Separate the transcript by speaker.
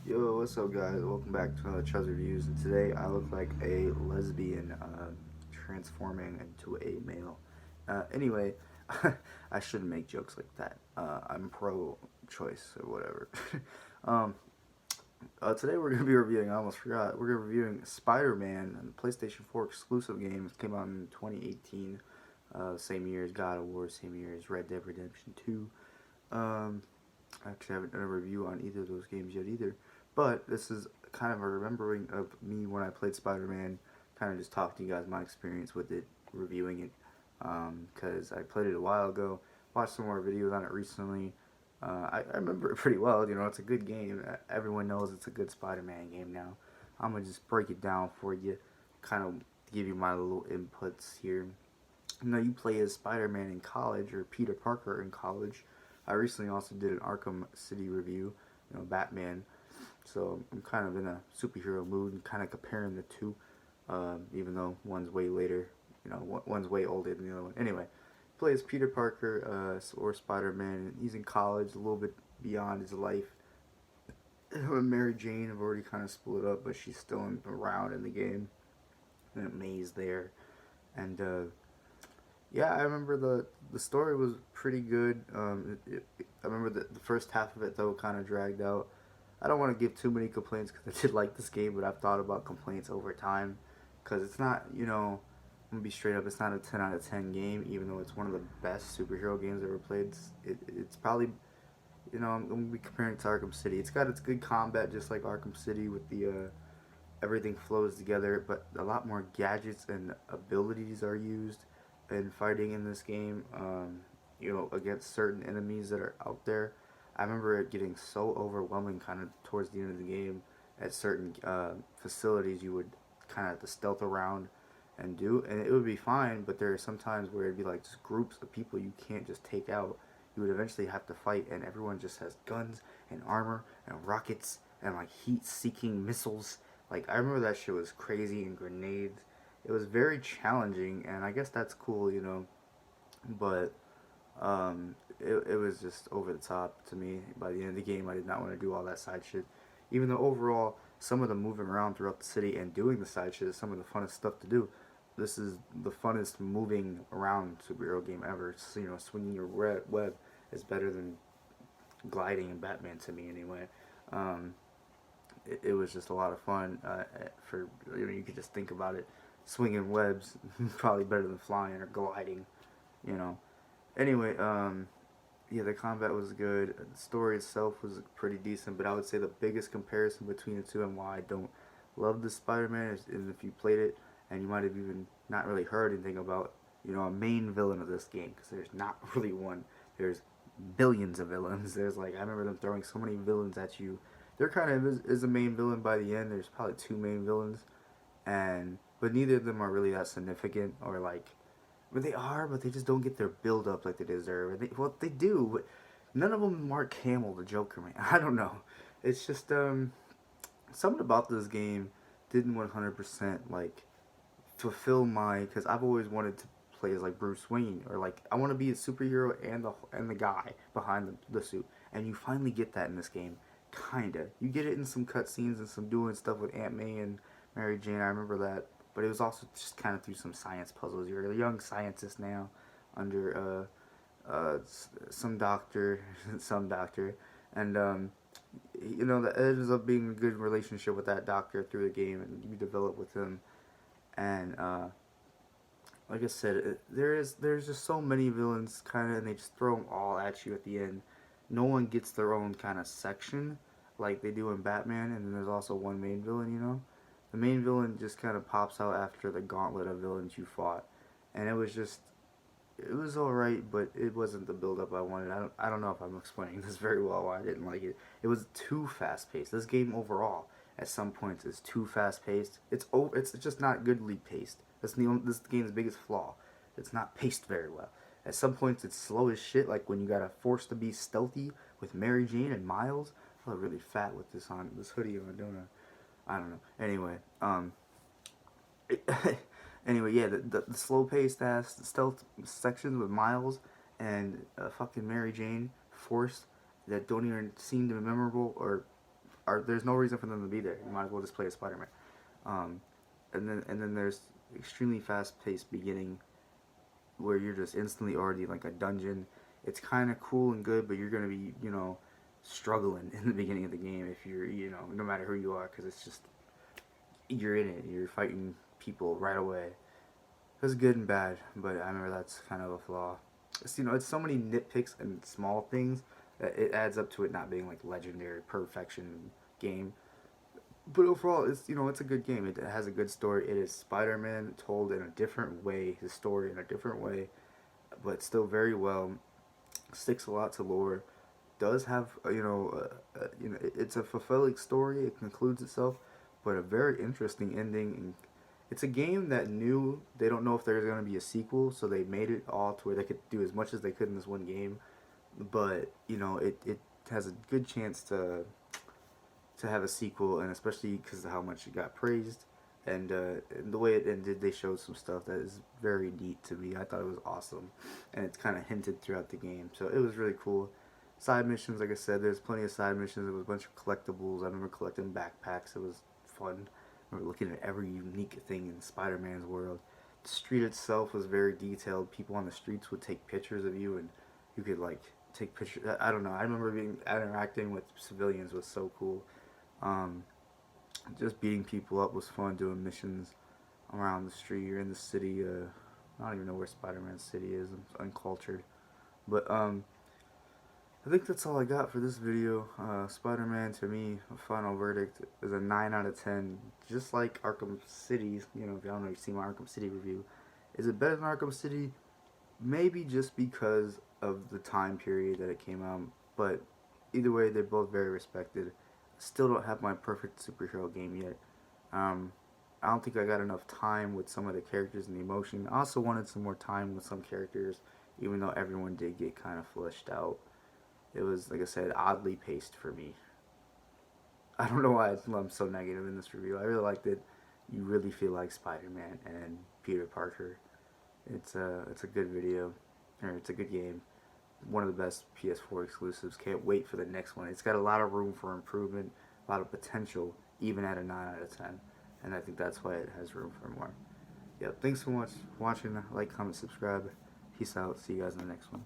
Speaker 1: Yo, what's up, guys? Welcome back to another Chuz Reviews. And today I look like a lesbian transforming into a male. Anyway, I shouldn't make jokes like that. I'm pro-choice or whatever. um, Today we're gonna be reviewing. I almost forgot. We're reviewing Spider-Man, and the PlayStation 4 exclusive game. It came out in 2018. Same year as God of War. Same year as Red Dead Redemption 2. Um, Actually, I haven't done a review on either of those games yet either. But this is kind of a remembering of me when I played Spider-Man. Kind of just talk to you guys my experience with it, reviewing it. Because I played it a while ago. Watched some more videos on it recently. I remember it pretty well. You know, it's a good game. Everyone knows it's a good Spider-Man game now. I'm going to just break it down for you. Kind of give you my little inputs here. You know, you play as Spider-Man in college or Peter Parker in college. I recently also did an Arkham City review, you know, Batman. So I'm kind of in a superhero mood and kind of comparing the two, even though one's way later, you know, one's way older than the other one. Anyway, plays Peter Parker or Spider-Man. He's in college, a little bit beyond his life. Him and Mary Jane have already kind of split up, but she's still around in the game. And May's there, and yeah, I remember the story was pretty good. I remember the first half of it though kind of dragged out. I don't want to give too many complaints because I did like this game, but I've thought about complaints over time because it's not, you know, I'm gonna be straight up. It's not a 10 out of 10 game, even though it's one of the best superhero games I've ever played. It's probably, you know, I'm gonna be comparing it to Arkham City. It's got its good combat, just like Arkham City, with the everything flows together, but a lot more gadgets and abilities are used in fighting in this game. You know, against certain enemies that are out there. I remember it getting so overwhelming, kind of towards the end of the game. At certain facilities, you would kind of have to stealth around and do, and it would be fine. But there are some times where it'd be like just groups of people you can't just take out. You would eventually have to fight, and everyone just has guns and armor and rockets and like heat-seeking missiles. Like, I remember that shit was crazy, and grenades. It was very challenging, and I guess that's cool, you know. But it was just over the top to me. By the end of the game, I did not want to do all that side shit. Even though overall, some of the moving around throughout the city and doing the side shit is some of the funnest stuff to do. This is the funnest moving around superhero game ever. So, you know, swinging your web is better than gliding in Batman to me, anyway. Um, it was just a lot of fun. For, you know, you could just think about it, swinging webs probably better than flying or gliding. You know. Anyway, yeah, the combat was good. The story itself was pretty decent, but I would say the biggest comparison between the two and why I don't love the Spider-Man is if you played it and you might have even not really heard anything about, you know, a main villain of this game, because there's not really one. There's billions of villains. There's like, I remember them throwing so many villains at you. There kind of is a main villain by the end. There's probably two main villains, and but neither of them are really that significant or like, well, they are, but they just don't get their build up like they deserve. Well, they do, but none of them Mark Hamill, the Joker, man. I don't know. It's just something about this game didn't 100% like fulfill my, because I've always wanted to play as like Bruce Wayne, or like I want to be a superhero and the guy behind the suit, and you finally get that in this game. Kinda, you get it in some cutscenes and some doing stuff with Aunt May and Mary Jane. I remember that, but it was also just kind of through some science puzzles. You're a young scientist now, under some doctor, some doctor, and you know that ends up being a good relationship with that doctor through the game, and you develop with him, and like I said, there's just so many villains, kind of, and they just throw them all at you at the end. No one gets their own kind of section like they do in Batman, and then there's also one main villain. You know, the main villain just kind of pops out after the gauntlet of villains you fought, and it was alright, but it wasn't the build up I wanted. I don't know if I'm explaining this very well why I didn't like it. It was too fast paced. This game overall, at some points, is too fast paced. It's just not goodly paced. This game's biggest flaw. It's not paced very well. At some points, it's slow as shit. Like when you gotta force to be stealthy with Mary Jane and Miles. I look really fat with this hoodie on, don't I? I don't know. Anyway, anyway, yeah, the slow paced ass stealth sections with Miles and fucking Mary Jane forced that don't even seem to be memorable or are there's no reason for them to be there. You might as well just play as Spider-Man. Um, and then there's extremely fast-paced beginning where you're just instantly already like a dungeon. It's kind of cool and good, but you're gonna be struggling in the beginning of the game if you're no matter who you are, because it's just you're in it. You're fighting people right away. It's good and bad, but I remember that's kind of a flaw. It's so many nitpicks and small things that it adds up to it not being like legendary perfection game. But overall, it's a good game. It has a good story. It is Spider-Man told in a different way, his story in a different way, but still very well. Sticks a lot to lore. Does have it's a fulfilling story. It concludes itself, but a very interesting ending. And it's a game that knew they don't know if there's going to be a sequel, so they made it all to where they could do as much as they could in this one game. But it has a good chance to have a sequel, and especially because of how much it got praised. And the way it ended, they showed some stuff that is very neat to me. I thought it was awesome, and it's kind of hinted throughout the game, so it was really cool. Side missions, like I said, there's plenty of side missions. There was a bunch of collectibles. I remember collecting backpacks. It was fun. I remember looking at every unique thing in Spider-Man's world. The street itself was very detailed. People on the streets would take pictures of you, and you could like take pictures. I don't know. I remember interacting with civilians was so cool. Um, just beating people up was fun. Doing missions around the street or in the city. I don't even know where Spider-Man City is. I'm uncultured, but I think that's all I got for this video. Spider-Man, to me, a final verdict is a 9 out of 10. Just like Arkham City, if y'all don't know, you've seen my Arkham City review. Is it better than Arkham City? Maybe just because of the time period that it came out. But either way, they're both very respected. Still don't have my perfect superhero game yet. I don't think I got enough time with some of the characters and the emotion. I also wanted some more time with some characters, even though everyone did get kind of fleshed out. It was, like I said, oddly paced for me. I don't know why I'm so negative in this review. I really liked it. You really feel like Spider-Man and Peter Parker. It's a good video, or it's a good game. One of the best PS4 exclusives. Can't wait for the next one. It's got a lot of room for improvement, a lot of potential, even at a 9 out of 10. And I think that's why it has room for more. Yep, thanks so much for watching. Like, comment, subscribe. Peace out. See you guys in the next one.